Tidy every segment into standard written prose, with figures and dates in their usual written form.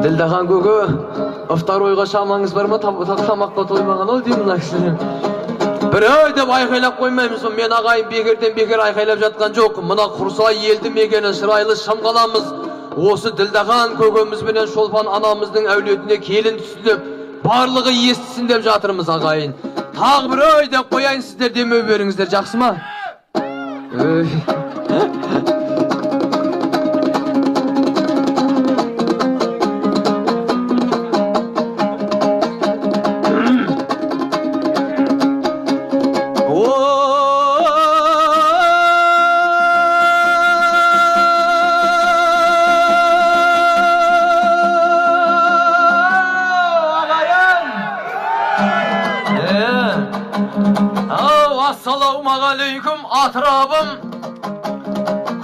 Dildaхан көке, ıftar ойға шамаңыз бар ма? Тамаққа тоймаған ол деймін лайсың. Бір өй деп айқайлап қоймаймыз, мен ағайын бекерден бекер айқайлап жатқан жоқ. Мына Құрсай елді мекені шырайлы шамғаламыз. Осы Dildaхан көкеміз бенен Шолпан анамыздың әулетіне келін түсті деп, барлығы естісін деп жатырмыз ағайын. Тағы бір өй деп қояйын, сіздер демеу беріңіздер, жақсы ма? Ассалаумағалейкум атырабым,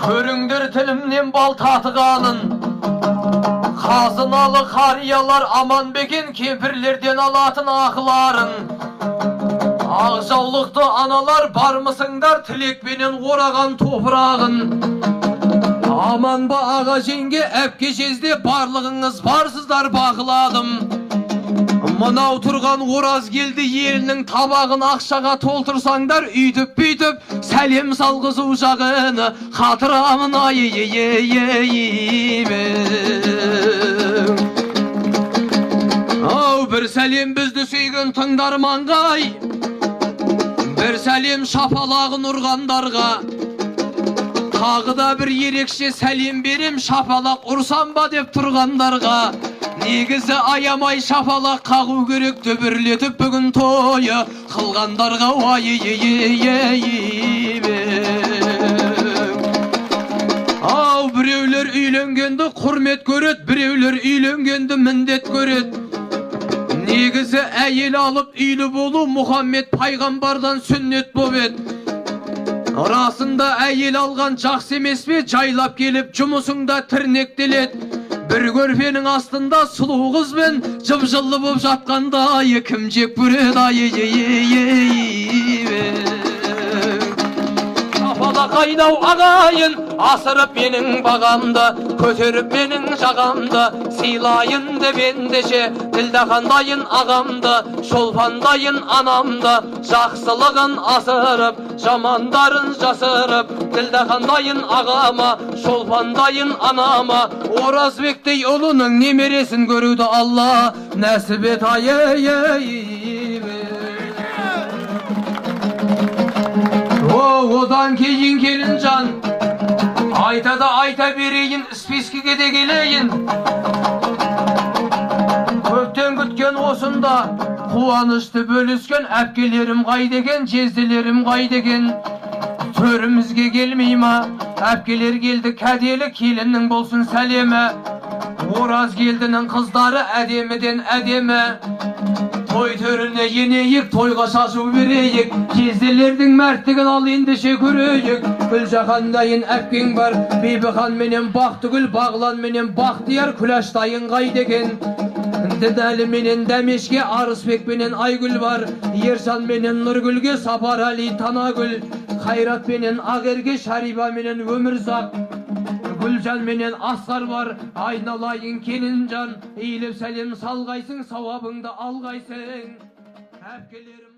көріңдер тілімнен бал татығанын. Қазыналы қариялар аман бекен, кемпірлерден алатын ақыларын. Ақжаулықты аналар бармысыңдар, тілекпенен ораған топырағын. Аман ба аға жеңге, әпке жезде барлығыңыз барсыздар бақыладым. Мынау тұрған ораз келді елінің табағын ақшаға толтырсаңдар, үйтіп-бүйтіп сәлем салғызу жағыны қатырамын Ау, бір сәлем бізді сүйген тыңдарманғай, бір сәлем шапалағын ұрғандарға. Тағы да бір ерекше сәлем берем, шапалақ ұрсам ба деп тұрғандарға. Негізі аямай шапалақ қағу керек, төбірлетіп бүгін тойы қылғандарға Ау, біреулер үйленгенді құрмет көрет, біреулер үйленгенді міндет көрет. Негізі әйел алып үйлі болу Мұхаммед пайғамбардан сүннет боп еді. Расында әйел алған жақсы емес пе, жайлап келіп жұмысыңда тірнектелет. Бір көрпенің астында сұлу қызбен жып-жылы боп жатқанда кім жек көреді Шапалақ қайнау ағайын, асырып менің бағамды, көтеріп менің жағамды, сыйлайын деп ендеше Dildaxandайын ағамды, Шолпандайын анамды, жақсылығын асырып, жамандарын жасырып. Dildaxandайын ағама, Шолпандайын анама, Оразбектей ұлының немересін көруді Алла нәсіп ет Одан кейін Келінжан айта да айта берейін, спискіге де келейін. Көптен күткен осында қуанышты бөліскен әпкелерім қай деген, жезделерім қай деген. Төрімізге келмей ма? Әпкелер келді кәделі, келіннің болсын сәлемі. Ораз келдінің қыздары әдеміден әдемі. Той төріне енейік, тойға шашу берейік, жезделердің мәрттігін ал ендеше көрейік. Гүлжахандайын әпкең бар, Бибіхан менен Бақтыгүл, Бағлан менен Бақтияр, Күләштайын қай деген. Дінәлі менен Дәмешке, Арысбек менен Айгүл бар, Ержан менен Нұргүлге, Сапарәли Танагүл, Қайрат менен Ағерге, Шариба менен Өмірзақ, Гүлжан менен Асқар бар. Айналайын Келінжан, иіліп сәлем салғайсың, сауабыңды алғайсың. Әпкелерім